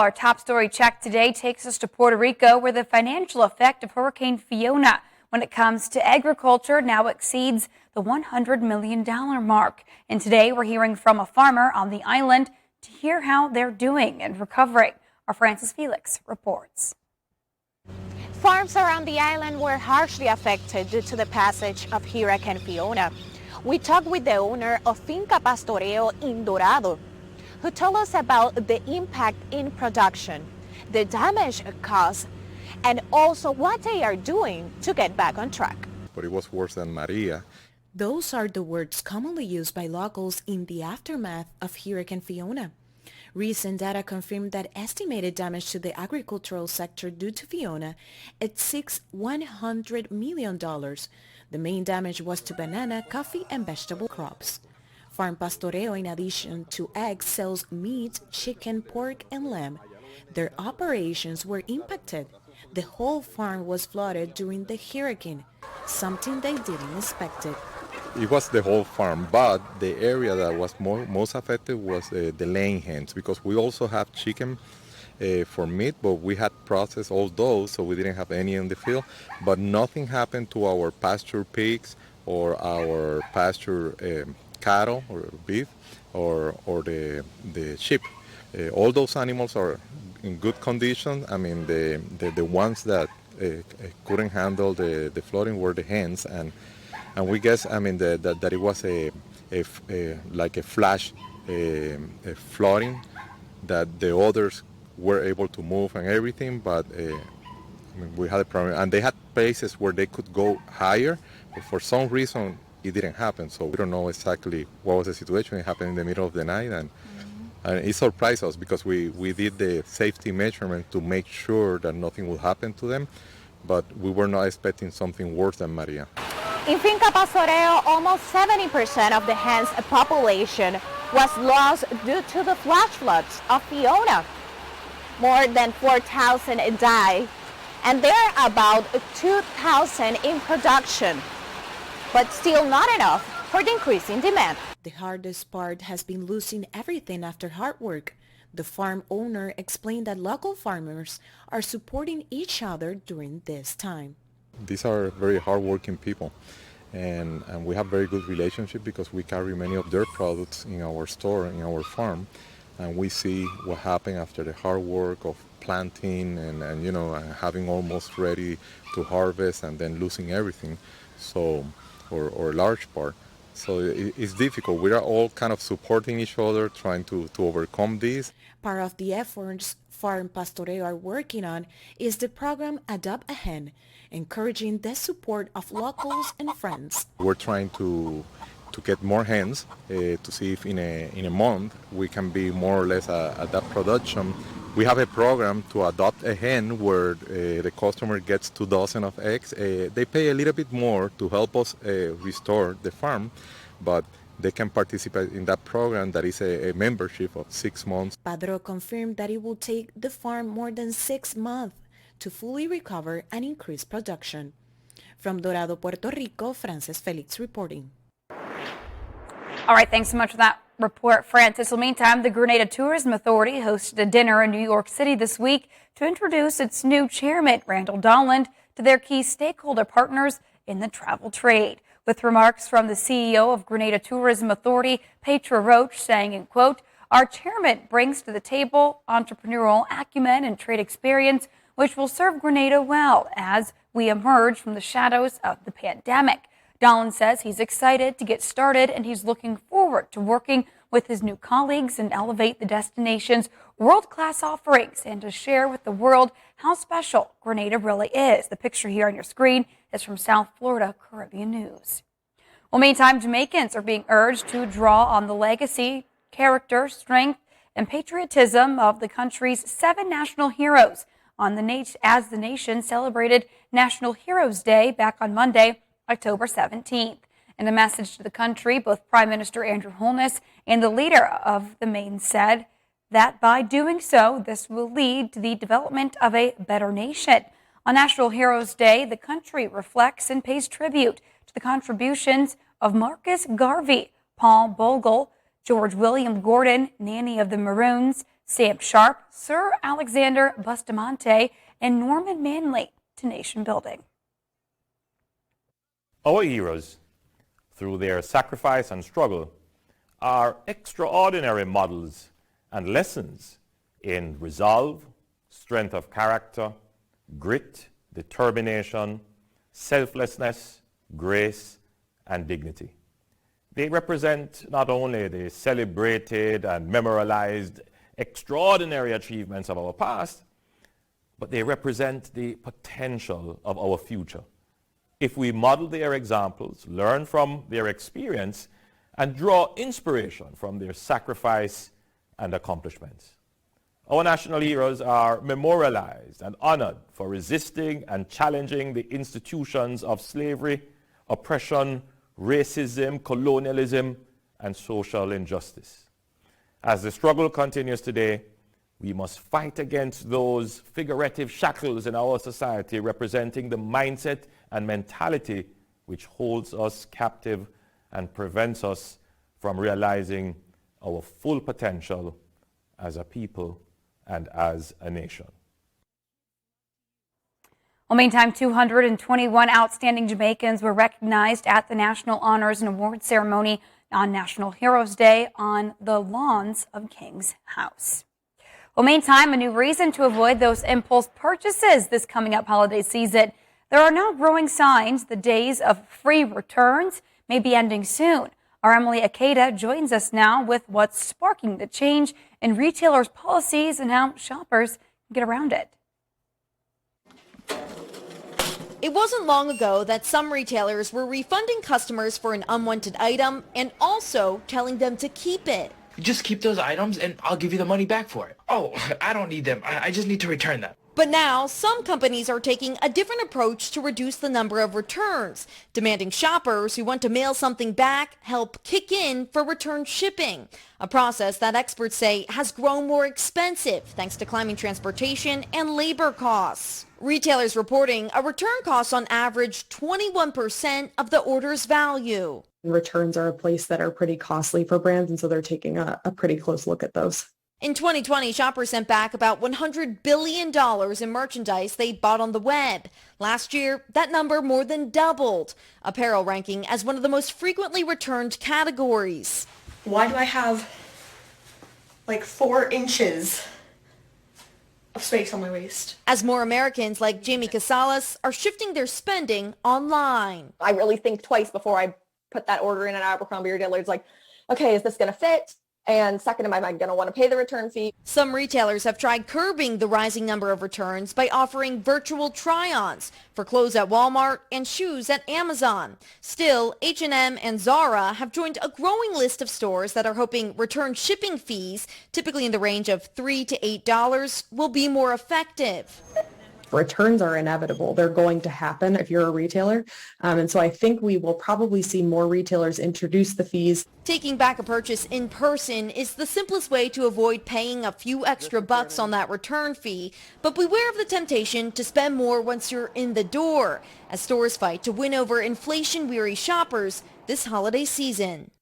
Our top story check today takes us to Puerto Rico, where the financial effect of Hurricane Fiona when it comes to agriculture now exceeds the $100 million mark. And today we're hearing from a farmer on the island to hear how they're doing and recovering. Our Francis Felix reports. Farms around the island were harshly affected due to the passage of Hurricane Fiona. We talked with the owner of Finca Pastoreo in Dorado, who told us about the impact in production, the damage caused, and also what they are doing to get back on track. But it was worse than Maria. Those are the words commonly used by locals in the aftermath of Hurricane Fiona. Recent data confirmed that estimated damage to the agricultural sector due to Fiona exceeds $100 million. The main damage was to banana, coffee, and vegetable crops. Farm Pastoreo, in addition to eggs, sells meat, chicken, pork, and lamb. Their operations were impacted. The whole farm was flooded during the hurricane, something they didn't expect. It was the whole farm, but the area that was most affected was the laying hens, because we also have chicken for meat, but we had processed all those, so we didn't have any in the field. But nothing happened to our pasture pigs or our pasture cattle or beef or the sheep. All those animals are in good condition. I mean, the ones that couldn't handle the flooding were the hens, and we guess, I mean, that it was like a flash flooding, that the others were able to move and everything, but I mean, we had a problem, and they had places where they could go higher, but for some reason it didn't happen. So we don't know exactly what was the situation. It happened in the middle of the night, and it surprised us because we did the safety measurement to make sure that nothing would happen to them, but we were not expecting something worse than Maria. In Finca Pastoreo, almost 70% of the hens population was lost due to the flash floods of Fiona. More than 4,000 died, and there are about 2,000 in production, but still not enough for the increasing demand. The hardest part has been losing everything after hard work. The farm owner explained that local farmers are supporting each other during this time. These are very hardworking people, and we have very good relationship because we carry many of their products in our store, in our farm, and we see what happened after the hard work of planting and you know, having almost ready to harvest and then losing everything, so or a large part. So it's difficult. We are all kind of supporting each other, trying to overcome this. Part of the efforts Farm Pastoreo are working on is the program Adopt a Hen, encouraging the support of locals and friends. We're trying to get more hens to see if in a month we can be more or less at that production. We have a program to adopt a hen where the customer gets 2 dozen of eggs. They pay a little bit more to help us restore the farm, but they can participate in that program that is a membership of 6 months. Padro confirmed that it will take the farm more than 6 months to fully recover and increase production. From Dorado, Puerto Rico, Francis Felix reporting. All right, thanks so much for that report, Francis. Well, meantime, the Grenada Tourism Authority hosted a dinner in New York City this week to introduce its new chairman, Randall Donland, to their key stakeholder partners in the travel trade. With remarks from the CEO of Grenada Tourism Authority, Petra Roach, saying, in quote, "Our chairman brings to the table entrepreneurial acumen and trade experience, which will serve Grenada well as we emerge from the shadows of the pandemic." Donland says he's excited to get started and he's looking forward to working with his new colleagues and elevate the destination's world-class offerings and to share with the world how special Grenada really is. The picture here on your screen is from South Florida Caribbean News. Well, meantime, Jamaicans are being urged to draw on the legacy, character, strength, and patriotism of the country's 7 national heroes as the nation celebrated National Heroes Day back on Monday, October 17th. In a message to the country, both Prime Minister Andrew Holness and the leader of the Maine said that by doing so, this will lead to the development of a better nation. On National Heroes Day, the country reflects and pays tribute to the contributions of Marcus Garvey, Paul Bogle, George William Gordon, Nanny of the Maroons, Sam Sharp, Sir Alexander Bustamante, and Norman Manley to nation building. Our heroes, through their sacrifice and struggle, are extraordinary models and lessons in resolve, strength of character, grit, determination, selflessness, grace, and dignity. They represent not only the celebrated and memorialized extraordinary achievements of our past, but they represent the potential of our future. If we model their examples, learn from their experience, and draw inspiration from their sacrifice and accomplishments. Our national heroes are memorialized and honored for resisting and challenging the institutions of slavery, oppression, racism, colonialism, and social injustice. As the struggle continues today, we must fight against those figurative shackles in our society representing the mindset and mentality which holds us captive and prevents us from realizing our full potential as a people and as a nation. Well, meantime, 221 outstanding Jamaicans were recognized at the National Honors and Awards Ceremony on National Heroes Day on the lawns of King's House. Well, meantime, a new reason to avoid those impulse purchases this coming up holiday season. There are now growing signs the days of free returns may be ending soon. Our Emily Akeda joins us now with what's sparking the change in retailers' policies and how shoppers get around it. It wasn't long ago that some retailers were refunding customers for an unwanted item and also telling them to keep it. Just keep those items and I'll give you the money back for it. Oh, I don't need them. I just need to return them. But now, some companies are taking a different approach to reduce the number of returns, demanding shoppers who want to mail something back help kick in for return shipping, a process that experts say has grown more expensive thanks to climbing transportation and labor costs. Retailers reporting a return cost on average 21% of the order's value. Returns are a place that are pretty costly for brands, and so they're taking a pretty close look at those. In 2020, shoppers sent back about $100 billion in merchandise they bought on the web. Last year, that number more than doubled, apparel ranking as one of the most frequently returned categories. Why do I have like 4 inches of space on my waist? As more Americans like Jamie Casales are shifting their spending online. I really think twice before I put that order in at Abercrombie or Dillard's, like, okay, is this going to fit? And second, am I going to want to pay the return fee? Some retailers have tried curbing the rising number of returns by offering virtual try-ons for clothes at Walmart and shoes at Amazon. Still, H&M and Zara have joined a growing list of stores that are hoping return shipping fees, typically in the range of $3 to $8, will be more effective. Returns are inevitable. They're going to happen if you're a retailer. And so I think we will probably see more retailers introduce the fees. Taking back a purchase in person is the simplest way to avoid paying a few extra bucks on that return fee. But beware of the temptation to spend more once you're in the door, as stores fight to win over inflation-weary shoppers this holiday season.